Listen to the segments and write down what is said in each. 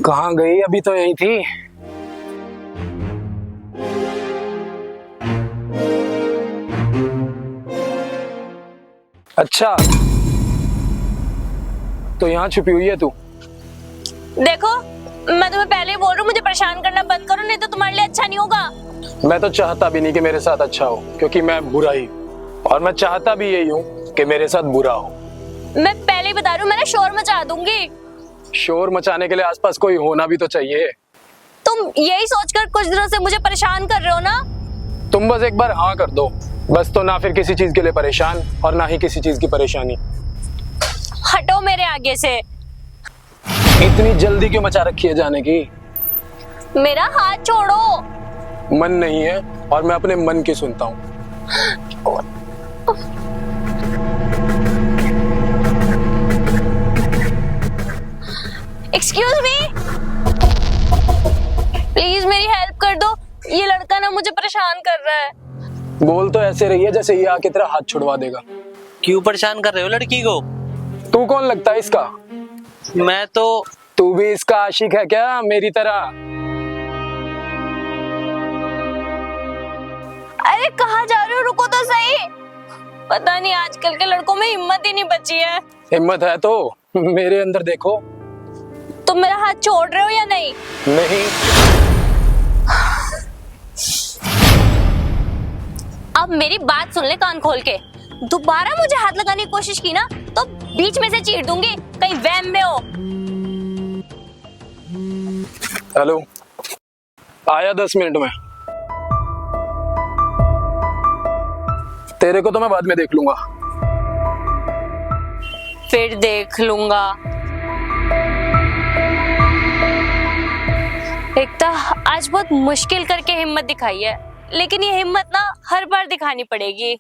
कहाँ गई? अभी तो यही थी। अच्छा, तो यहाँ छुपी हुई है तू? देखो, मैं तुम्हें पहले ही बोल रही हूँ, मुझे परेशान करना बंद करो, नहीं तो तुम्हारे लिए अच्छा नहीं होगा। मैं तो चाहता भी नहीं कि मेरे साथ अच्छा हो, क्योंकि मैं बुरा ही हूँ। और मैं चाहता भी यही हूँ कि मेरे साथ बुरा हो। मैं पहले ही बता रही हूँ, मैं ना शोर मचा दूंगी। शोर मचाने के लिए आसपास कोई होना भी तो चाहिए। तुम यही सोचकर कुछ दिनों से मुझे परेशान कर रहे हो ना? तुम बस एक बार हाँ कर दो, बस। तो ना फिर किसी चीज के लिए परेशान और ना ही किसी चीज की परेशानी। हटो मेरे आगे से। इतनी जल्दी क्यों मचा रखी है जाने की? मेरा हाथ छोड़ो। मन नहीं है और मैं अपने मन की सुनता हूँ। एक्सक्यूज मी, प्लीज मेरी हेल्प कर दो। ये लड़का ना मुझे परेशान कर रहा है। बोल तो ऐसे रही है जैसे ये आके तेरा हाथ छुड़वा देगा। क्यों परेशान कर रहे हो लड़की को? तू कौन लगता है इसका? मैं तो तू भी इसका आशिक है क्या, मेरी तरह? अरे कहाँ जा रहे हो? रुको तो सही। पता नहीं आजकल के लड़कों में हिम्मत ही नहीं बची है। हिम्मत है तो मेरे अंदर देखो। तुम मेरा हाथ छोड़ रहे हो या नहीं? नहीं। अब मेरी बात सुन ले कान खोल के। दोबारा मुझे हाथ लगाने की कोशिश की ना तो बीच में से चीर दूंगी, कहीं वहम में हो। हेलो, आया 10 मिनट में। तेरे को तो मैं बाद में देख लूंगा। फिर देख लूंगा। एकता आज बहुत मुश्किल करके हिम्मत दिखाई है, लेकिन ये हिम्मत ना हर बार दिखानी पड़ेगी।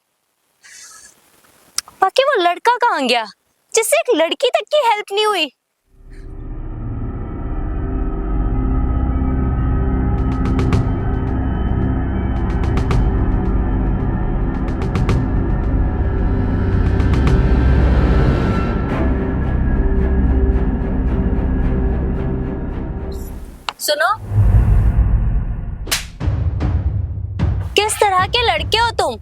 बाकी वो लड़का कहाँ गया जिससे एक लड़की तक की हेल्प नहीं हुई? सुनो, किस तरह के लड़के हो तुम?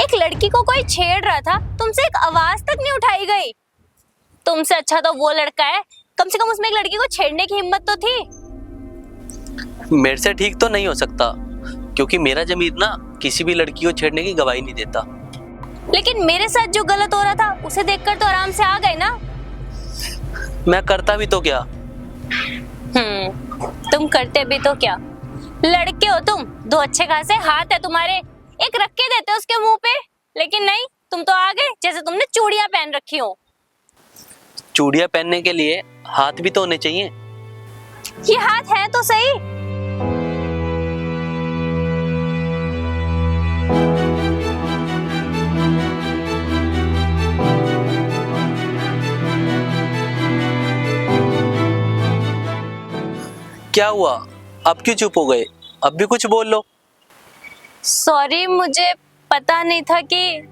एक लड़की को कोई छेड़ रहा था, तुमसे एक आवाज तक नहीं उठाई गई। तुमसे अच्छा तो वो लड़का है, कम से कम उसमें एक लड़की को छेड़ने की हिम्मत तो थी। मेरे से ठीक तो नहीं हो सकता, क्योंकि मेरा जमीर ना किसी भी लड़की को छेड़ने की गवाही नहीं देता। लेकिन मेरे साथ जो गलत हो रहा था उसे देखकर तो आराम से आ गए ना। मैं करता भी तो क्या? तुम करते भी तो क्या? लड़के हो तुम, दो अच्छे खासे हाथ है तुम्हारे, एक रख के देते उसके मुंह पे। लेकिन नहीं, तुम तो आ गए जैसे तुमने चूड़ियां पहन रखी हो। चूड़ियां पहनने के लिए हाथ भी तो होने चाहिए। ये हाथ है तो सही। क्या हुआ? अब क्यों चुप हो गए? अब भी कुछ बोल लो। सॉरी, मुझे पता नहीं था कि।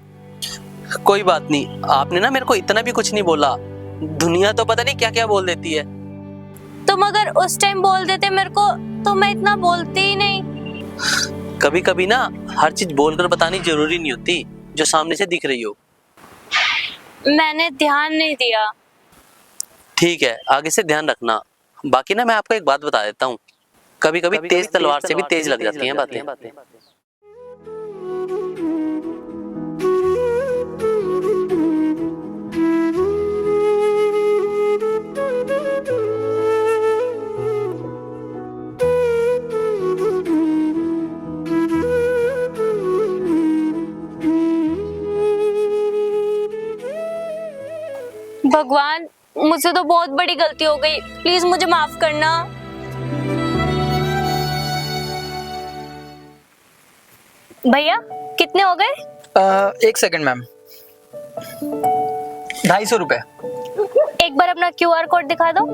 कोई बात नहीं, आपने ना मेरे को इतना भी कुछ नहीं बोला। दुनिया तो पता नहीं क्या क्या बोल देती है। तुम अगर उस टाइम बोल देते मेरे को तो मैं इतना बोलती ही नहीं। कभी कभी ना हर चीज बोलकर बतानी जरूरी नहीं होती जो सामने से दिख रही हो। मैंने ध्यान नहीं दिया। ठीक है, आगे से ध्यान रखना। बाकी ना मैं आपको एक बात बता देता हूँ, कभी कभी तेज तलवार से भी तेज लग जाती हैं बातें। भगवान, मुझसे तो बहुत बड़ी गलती हो गई, प्लीज मुझे माफ करना। भैया कितने हो गए? 1 सेकंड मैम। 250 रुपए। एक बार अपना QR कोड दिखा दो।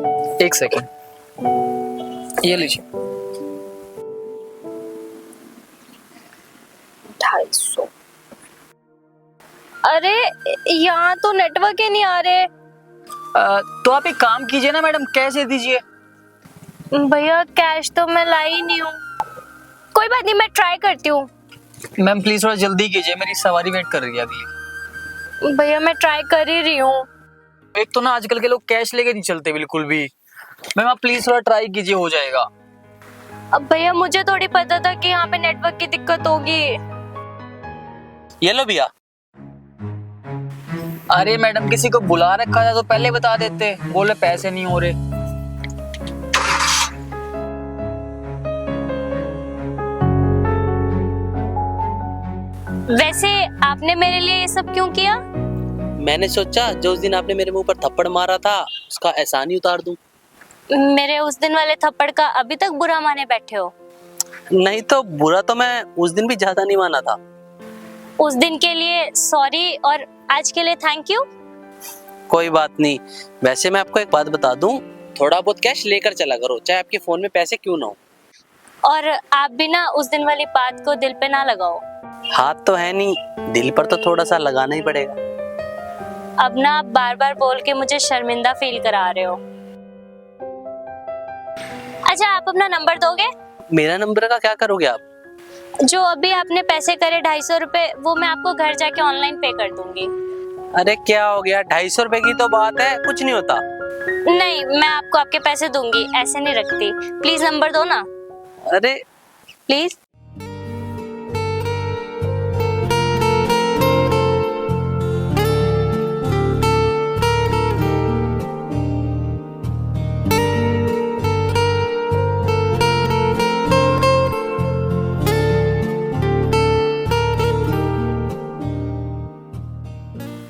1 सेकंड, ये लीजिए। 250। अरे यहाँ तो नेटवर्क ही नहीं आ रहे। तो आप एक काम कीजिए ना मैडम, कैश दे दीजिए। भैया कैश तो मैं लाई नहीं हूँ। कोई बात नहीं, मैं ट्राई करती हूँ। मैम प्लीज थोड़ा जल्दी कीजिए, मेरी सवारी वेट कर रही है अगली। भैया मैं ट्राई कर ही रही हूँ। एक तो ना आजकल के लोग कैश लेके नहीं चलते बिल्कुल भी। मैम आप प्लीज थोड़ा ट्राई कीजिए, हो जाएगा। अब भैया मुझे थोड़ी पता था कि यहाँ पे नेटवर्क की दिक्कत होगी। ये लो भैया। अरे मैडम किसी को बुला रखा था तो पहले बता देते, बोले पैसे नहीं हो रहे। वैसे आपने मेरे लिए ये सब क्यों किया? मैंने सोचा जो उस दिन आपने मेरे मुंह पर थप्पड़ मारा था उसका एहसान ही उतार दूं। मेरे उस दिन वाले थप्पड़ का अभी तक बुरा माने बैठे हो। नहीं तो बुरा तो मैं उस दिन भी ज्यादा नहीं माना था। उस दिन के लिए सॉरी और आज के लिए थैंक यू। कोई बात नहीं। वैसे मैं आपको एक बात बता दूं, थोड़ा बहुत कैश लेकर चला करो, चाहे आपके फोन में पैसे क्यों ना हो। और आप भी ना उस दिन वाली बात को दिल पे ना लगाओ। हाथ तो है नहीं, दिल पर तो थोड़ा सा लगाना ही पड़ेगा। अब ना आप बार बार बोल के मुझे शर्मिंदा फील करा रहे हो। अच्छा आप अपना नंबर दोगे? मेरा नंबर का क्या करोगे आप? जो अभी आपने पैसे करे 250 रुपए, वो मैं आपको घर जाके ऑनलाइन पे कर दूंगी। अरे क्या हो गया, 250 रुपए की तो बात है, कुछ नहीं होता। नहीं, मैं आपको आपके पैसे दूंगी, ऐसे नहीं रखती। प्लीज नंबर दो ना, अरे प्लीज।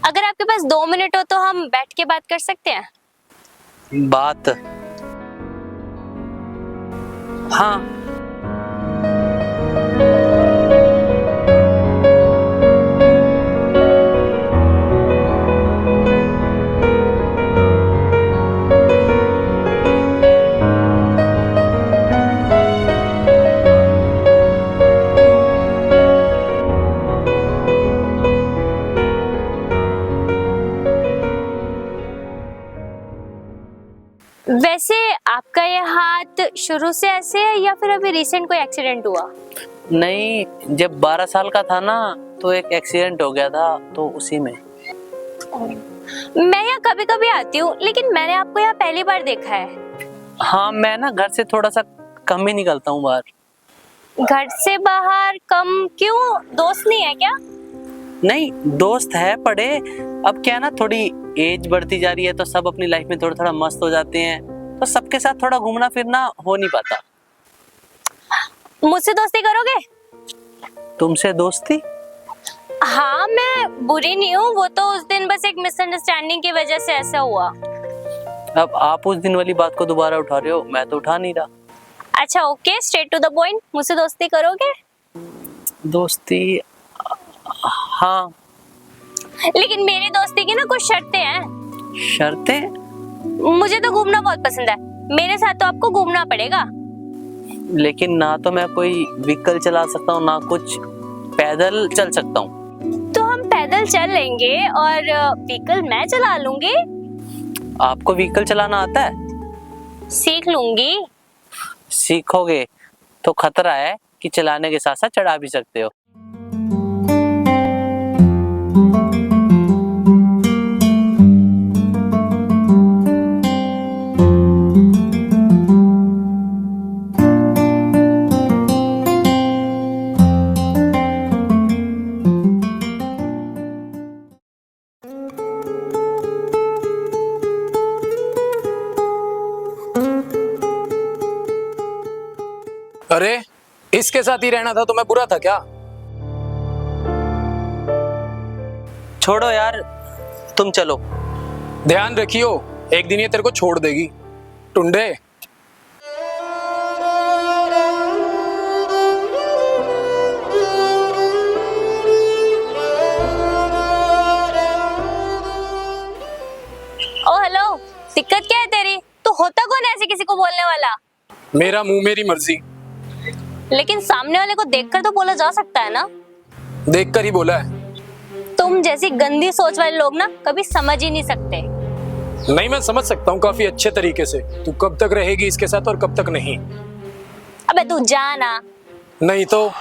अगर आपके पास 2 मिनट हो तो हम बैठ के बात कर सकते हैं। बात, हाँ। वैसे आपका ये हाथ शुरू से ऐसे है या फिर अभी रिसेंट कोई एक्सीडेंट हुआ? नहीं, जब 12 साल का था ना तो एक एक्सीडेंट हो गया था, तो उसी में। मैं यहाँ कभी कभी आती हूँ, लेकिन मैंने आपको यहाँ पहली बार देखा है। हाँ, मैं ना घर से थोड़ा सा कम ही निकलता हूँ बाहर। घर से बाहर कम क्यों? दोस्त नहीं है क्या? नहीं, दोस्त है पड़े। अब क्या है ना, थोड़ी एज बढ़ती जा रही है तो सब अपनी लाइफ में थोड़ा थोड़ा मस्त हो जाते हैं, तो सबके साथ थोड़ा घूमना फिरना हो नहीं पाता। मुझसे दोस्ती करोगे? तुमसे दोस्ती? हाँ, मैं बुरी नहीं हूँ, वो तो उस दिन बस एक मिसअंडरस्टैंडिंग की वजह से ऐसा हुआ। अब आप उस दिन वाली बात को दोबारा उठा रहे हो, मैं तो उठा नहीं रहा। अच्छा okay, straight to the point, मुझसे दोस्ती करोगे? दोस्ती, हाँ। लेकिन मेरी दोस्ती की ना कुछ शर्तें हैं। शर्तें? मुझे तो घूमना बहुत पसंद है, मेरे साथ तो आपको घूमना पड़ेगा। लेकिन ना तो मैं कोई व्हीकल चला सकता हूँ, ना कुछ पैदल चल सकता हूँ। तो हम पैदल चल लेंगे और व्हीकल मैं चला लूंगी। आपको व्हीकल चलाना आता है? सीख लूंगी। सीखोगे तो खतरा है कि चलाने के साथ साथ चढ़ा भी सकते हो। अरे इसके साथ ही रहना था तो मैं बुरा था क्या? छोड़ो यार, तुम चलो। ध्यान रखियो, एक दिन ये तेरे को छोड़ देगी टुंडे। ओ हेलो, दिक्कत क्या है तेरी? तू होता कौन है ऐसे किसी को बोलने वाला? मेरा मुंह मेरी मर्जी। लेकिन सामने वाले को देखकर तो बोला जा सकता है ना? देखकर ही बोला है। तुम जैसी गंदी सोच वाले लोग ना कभी समझ ही नहीं सकते। नहीं, मैं समझ सकता हूँ काफी अच्छे तरीके से तू कब तक रहेगी इसके साथ और कब तक नहीं। अबे तू जाना। नहीं तो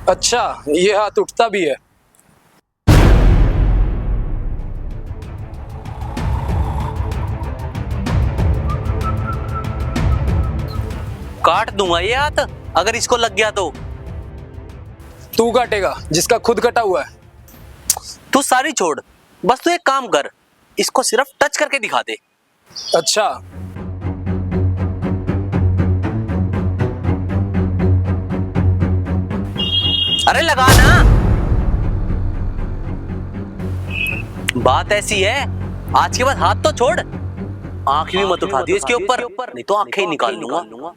अच्छा, ये हाथ उठता भी है। काट दूंगा ये हाथ अगर इसको लग गया तो। तू काटेगा जिसका खुद कटा हुआ है। तू सारी छोड़, बस तू एक काम कर, इसको सिर्फ टच करके दिखा दे। अच्छा, अरे लगा ना। बात ऐसी है, आज के बाद हाथ तो छोड़, आंख भी मत उठा दियो इसके ऊपर, नहीं तो आंखें ही निकाल लूंगा।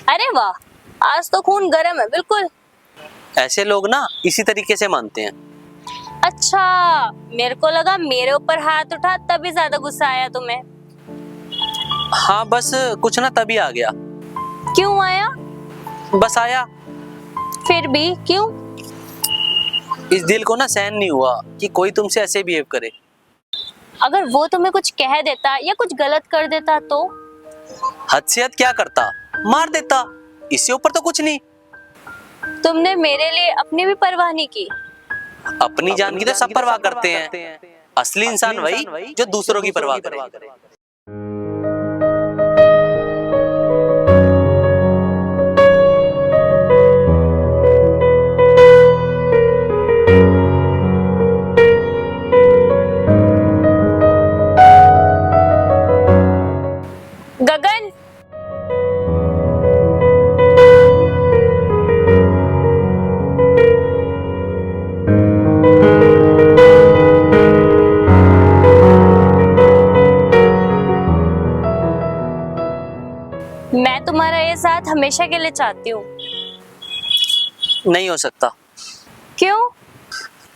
अरे वाह, आज तो खून गर्म है बिल्कुल। ऐसे लोग ना इसी तरीके से मानते हैं। अच्छा, मेरे को लगा मेरे ऊपर हाथ उठा तभी ज्यादा गुस्सा आया तुम्हें। हाँ बस कुछ ना तभी आ गया। क्यों आया? बस आया। फिर भी क्यों? इस दिल को ना सहन नहीं हुआ कि कोई तुमसे ऐसे बिहेव करे। अगर वो तुम्हें कुछ कह देता या कुछ गलत कर देता तो? हद से हद क्या करता, मार देता, इससे ऊपर तो कुछ नहीं। तुमने मेरे लिए अपनी भी परवाह नहीं की। अपनी जान की तो सब परवाह करते हैं, असली इंसान वही जो दूसरों की परवाह करे। गगन, मैं तुम्हारा ये साथ हमेशा के लिए चाहती हूँ। नहीं हो सकता। क्यों?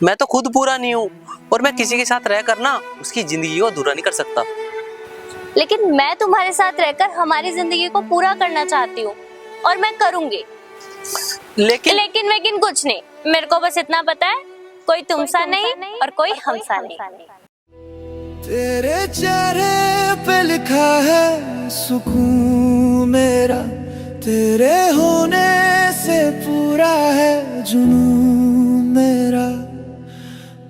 मैं तो खुद पूरा नहीं हूँ और मैं किसी के साथ रहकर ना उसकी जिंदगी को अधूरा नहीं कर सकता। लेकिन मैं तुम्हारे साथ रहकर हमारी जिंदगी को पूरा करना चाहती हूँ और मैं करूंगी। लेकिन कुछ नहीं, मेरे को बस इतना पता है, कोई तुमसा नहीं और कोई हमसा नहीं। तेरे चेहरे पे लिखा है सुकून मेरा, तेरे होने से पूरा है जुनून मेरा।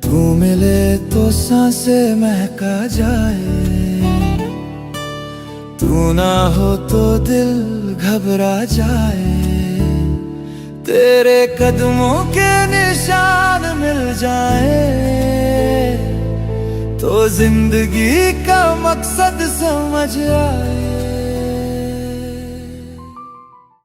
तू मिले तो सांसें महका जाए, तू ना हो तो दिल घबरा जाए। तेरे कदमों के निशान मिल जाए तो जिंदगी का मकसद समझ आए।